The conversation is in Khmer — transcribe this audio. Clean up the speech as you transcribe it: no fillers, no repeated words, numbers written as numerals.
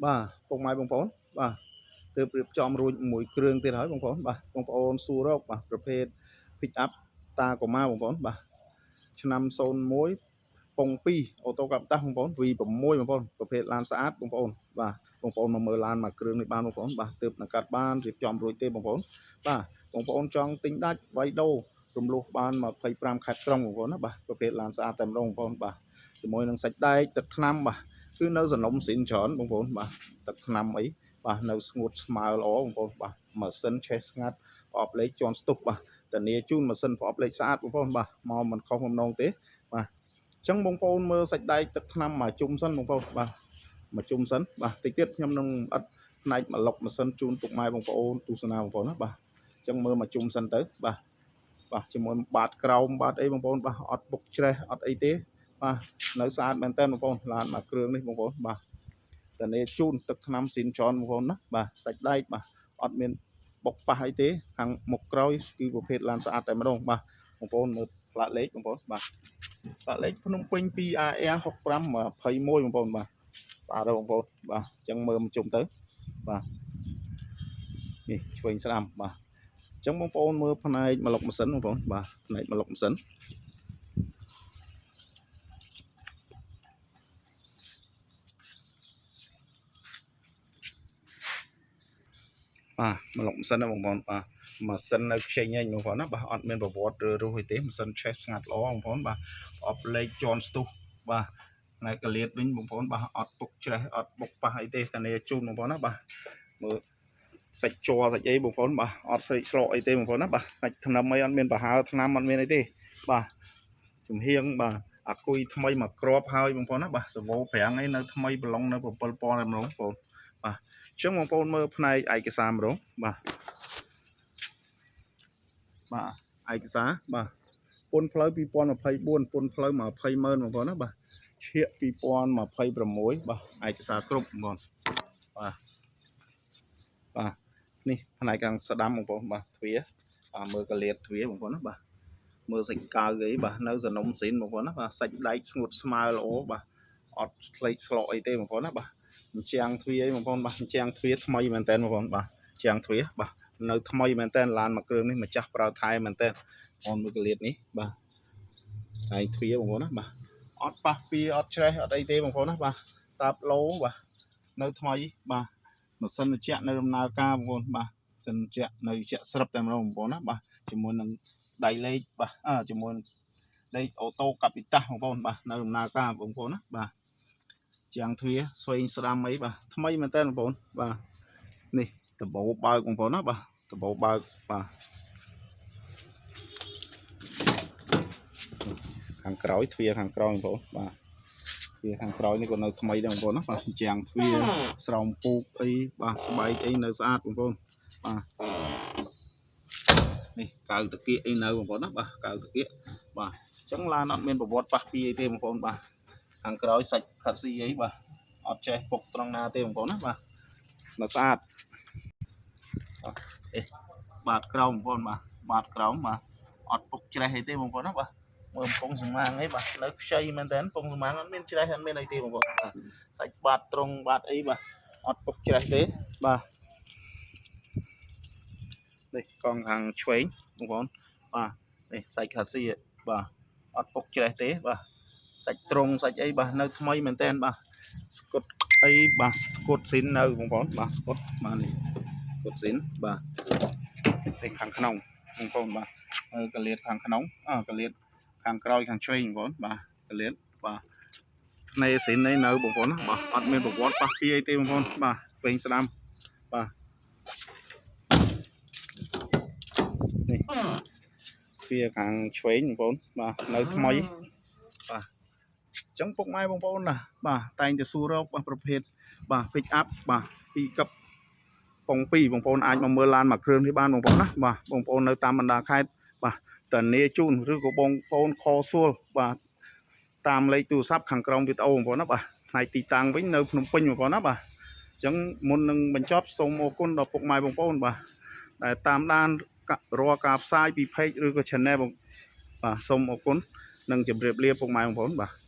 បាទពុកម៉ែបងប្អូនបាទទើបរៀបចំរួចមួយគ្រឿងទៀតហើយបងប្អូនបាទបងប្អូនសួររកបាទប្រភេទ pick up តាកូម៉ាបងប្អូនបាទឆ្នាំ01ពង2អូតូកាប់តាស់បងប្អូន V6 បងប្អូនប្រភេទឡានស្អាតបងប្អូនបាទបងប្អូនមកមើលឡានមួយគ្រឿងនេះបានបងប្អូនបាទទើបនឹងកាត់បានរៀបចំរួចទេបងប្អូនបាទបងប្អូនចង់ទិញដាច់វាយដូររំលោះបាន25ខែត្រង់បងប្អូនណាបាទប្រភេទឡានស្អាតតែម្ដងបងប្អូនបាទជាមួយនឹងសាច់ដែកទឹកថ្នាំបាទគឺនៅសំណុំស៊ីនច្រើនបងប្អូនបាទទឹកថ្នាំអីបាទនៅស្ងួតស្មើល្អបងប្អូនបាទម៉ាស៊ីនឆេះស្ងាត់ប្រអប់លេខជាន់ស្ទុះបាទធានាជូនម៉ាស៊ីនប្រអប់លេខស្អាតបងប្អូនបាទមកមិនខុសបំណងទេបាទអញ្ចឹងបងប្អូនមើលសាច់ដែកទឹកថ្នាំមកជុំសិនបងប្អូនបាទមកជុំសិនបាទតិចទៀតខ្ញុំនឹងអិតផ្នែកមកលុកម៉ាស៊ីនជូនពុកម៉ែបងប្អូនទស្សនាបងប្អូនណាបាទអញ្ចឹងមើលមកជុំសិនទៅបាទបាទជាមួយបាតក្រោមបាតអីបងប្អូនបាទអត់ពុកច្រេះអត់អីទេបាទនៅស្អាតមែនតើបងប្អូនឡានមកគ្រឿងនេះបងប្អូនបាទតានេះជូនទឹកថ្នាំស៊ីនច្រើនបងប្អូនណាបាទសាច់ដែកបាទអត់មានបុកប៉ះអីទេខាងមុខក្រោយគឺប្រភេទឡានស្អាតតែម្ដងបាទបងប្អូនមើលផ្លាកលេខបងប្អូនបាទផ្លាកលេខភ្នំពេញ 2AR 6521បងប្អូនបាទបាទបងប្អូនបាទអញ្ចឹងមើលមកជុំទៅបាទនេះឆ្វេងស្ដាំបាទអញ្ចឹងបងប្អូនមើលផ្នែកមកលុកម៉ាស៊ីនបងប្អូនបាទផ្នែកមកលុកម៉ាស៊ីនបាទមកលុកម៉ាស៊ីនណាបងប្អូនបាទម៉ាស៊ីននៅខ្ចីញែងបងប្អូនណាបាទអត់មានប្រវត្តិរុះអីទេម៉ាស៊ីនឆេះស្ងាត់ល្អបងប្អូនបាទអបលេខជាន់ស្ទុះបាទនៅកលៀតវិញបងប្អូនបាទអត់ពុកច្រេះអត់បុកប៉ះអីទេតានេះជូនបងប្អូនណាបាទមើលសាច់ជ័រសាច់អីបងប្អូនបាទអត់ស្រេកស្រកអីទេបងប្អូនណាបាទសាច់ថ្នាំអីអត់មានប្រហើថ្នាំអត់មានអីទេបាទជំហៀងបាទអាគុយថ្មីមកក្របហើយបងប្អូនណាបាទសវោប្រាំងអីនៅថ្មីប្រឡងនៅ7ពណ៌តែម្ដងបងប្អូនបាទអញ្ចឹងបងប្អូនមើលផ្នែកឯកសារម្ដងបាទឯកសារបាទពន្ធផ្លូវ2024ពន្ធផ្លូវ20ម៉ឺនបងប្អូនណាបាទឈៀក2026បាទឯកសារគ្រប់បងប្អូនបាទបាទនេះផ្នែកខាងស្ដាំបងប្អូនបាទទ្វារបាទមើលកលៀតទ្វារបងប្អូនណាបាទមើលសាច់កៅអីបាទនៅសនំស៊ីនបងប្អូនណាបាទសាច់ដែកស្ងួតស្មើល្អបាទអត់ផ្លេកស្លកអីទេបងប្អូនណាបាទអញ្ចាំងទ្វារអីបងប្អូនបាទអញ្ចាំងទ្វារថ្មីមែនតើបងប្អូនបាទអញ្ចាំងទ្វារបាទនៅថ្មីមែនតើឡានមួយគ្រឿងនេះម្ចាស់ប្រើថែមែនតើបងមើលកលៀតនេះបាទឯទ្វារបងប្អូនណាបាទអត់ប៉ះពៀអត់ច្រេះអត់អីទេបងប្អូនណាបាទតាប់ឡូបាទនៅថ្មីបាទម៉ាស៊ីនត្រជាក់នៅដំណើរការបងប្អូនបាទម៉ាស៊ីនត្រជាក់នៅជាក់ស្រាប់តែម្ដងបងប្អូនណាបាទជាមួយនឹងដៃលេខបាទជាមួយលេខអូតូកាពីតាស់បងប្អូនបាទនៅដំណើរការបងប្អូនណាបាទជាងទ្វារស្វែងស្ដាំអីបាទថ្មីមែនតើបងប្អូនបាទនេះដបោបើកបងប្អូនណាបាទដបោបើកបាទខាងក្រោយទ្វារខាងក្រោយបងប្អូនបាទទ្វារខាងក្រោយនេះក៏នៅថ្មីដែរបងប្អូនណាបាទជាងទ្វារស្រោមពូកអីបាទស្បែកអីនៅស្អាតបងប្អូនបាទនេះកៅតាគៀកអីនៅបងប្អូនណាបាទកៅតាគៀកបាទអញ្ចឹងឡានអត់មានប្រវត្តិប៉ះពីអីទេបងប្អូនបាទខាងក្រោយសាច់ខាត់ស៊ីអីបាទអត់ចេះពុកត្រង់ណាទេបងប្អូនណាបាទនៅស្អាតបាទក្រោមបងប្អូនបាទបាតក្រោមបាទអត់ពុកច្រេះអីទេបងប្អូនណាបាទមើលពងសម្ាងអីបាទនៅខ្ចីមែនតើពងសម្ាងអត់មានច្រេះអត់មានអីទេបងប្អូនបាទសាច់បាតត្រង់បាតអីបាទអត់ពុកច្រេះទេបាទនេះកង់ខាងឆ្វេងបងប្អូនបាទនេះសាច់ខាស៊ីបាទអត់ពុកច្រេះទេបាទសាច់ត្រង់សាច់អីបាទនៅថ្មីមែនតើបាទស្គុតអីបាទស្គុតស៊ីននៅបងប្អូនបាទស្គុតបាទនេះស្គុតស៊ីនបាទនេះខាងក្នុងបងប្អូនបាទកលៀតខាងក្នុងកលៀតខាងក្រោយខាងឆ្វេងបងប្អូនបាទកលៀតបាទផ្នែកស៊ីននេះនៅបងប្អូនណាបាទអត់មានប្រវត្តិប៉ះពីអីទេបងប្អូនបាទវិញស្ដាំបាទនេះវាខាងឆ្វេងបងប្អូនបាទនៅថ្មីបាទអញ្ចឹងពុកម៉ែបងប្អូនណាបាទតែងតែសួររកបាទប្រភេទបាទ pick up បាទពីកັບពង2បងប្អូនអាចមកមើលឡានមួយគ្រឿងនេះបានបងប្អូនណាបាទបងប្អូននៅតាមបណ្ដាខេត្តបាទតានីជូនឬក៏បងប្អូនខសួលបាទតាមលេខទូរស័ព្ទខាងក្រោមវីដេអូបងប្អូនណាបាទផ្នែកទីតាំងវិញនៅភ្នំពេញបងប្អូនណាបាទអញ្ចឹងមុននឹងបញ្ចប់សូមអរគុណដល់ពុកម៉ែបងប្អូនបាទដែលតាមដានរាល់ការផ្សាយពី page ឬក៏ channel បាទសូមអរគុណនិងជម្រាបលាពុកម៉ែបងប្អូនបាទ